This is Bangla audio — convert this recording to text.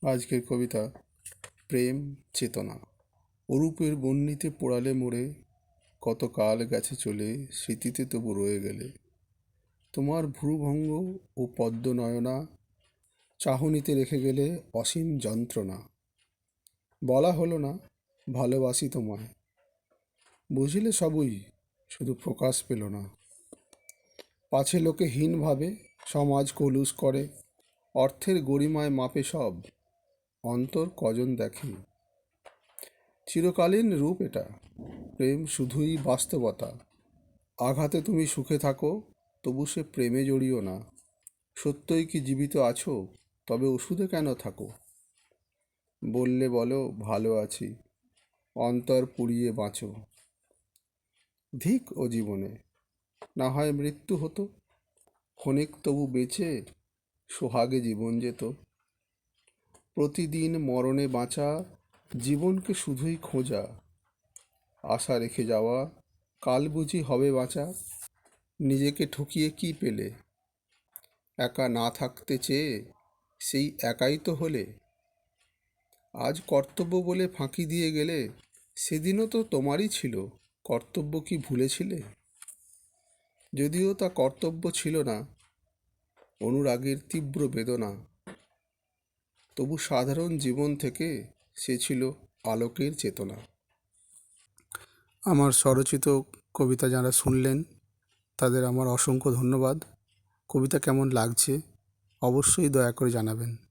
আজকের কবিতা প্রেম চেতনা। অরূপের বহ্নিতে পোড়ালে মোড়ে, কত কাল গেছে চলে, স্মৃতিতে তবু রয়ে গেলে। তোমার ভ্রুভঙ্গ ও পদ্মনয়না, চাহনিতে রেখে গেলে অসীম যন্ত্রণা। বলা হলো না ভালোবাসি তোমায়, বুঝলে সবই, শুধু প্রকাশ পেল না। পাছে লোকে হীন ভাবে, সমাজ কলুষ করে, অর্থের গরিমায় মাপে সব, অন্তর কজন দেখে। চিরকালীন রূপ এটা, প্রেম শুধুই বাস্তবতা। আঘাতে তুমি সুখে থাকো, তবু সে প্রেমে জড়িও না। সত্যই কি জীবিত আছো, তবে ওষুধে কেন থাকো। বললে বলো ভালো আছি, অন্তর পুড়িয়ে বাঁচো। ধিক ও জীবনে, না হয় মৃত্যু হতো, ক্ষণিক তবু বেঁচে সোহাগে জীবন যেত। প্রতিদিন মরণে বাঁচা, জীবনকে শুধুই খোঁজা, আশা রেখে যাওয়া, কাল বুঝি হবে বাঁচা। নিজেকে ঠকিয়ে কি পেলে, একা না থাকতে চেয়ে সেই একাই তো হলে। আজ কর্তব্য বলে ফাঁকি দিয়ে গেলে, সেদিনও তো তোমারই ছিল, কর্তব্য কি ভুলেছিলে। যদিও তা কর্তব্য ছিল না, অনুরাগের তীব্র বেদনা, তবু সাধারণ জীবন থেকে সে ছিল আলোকের চেতনা। আমার স্বরচিত কবিতা যারা শুনলেন তাদের আমার অসংখ্য ধন্যবাদ। কবিতা কেমন লাগছে অবশ্যই দয়া করে জানাবেন।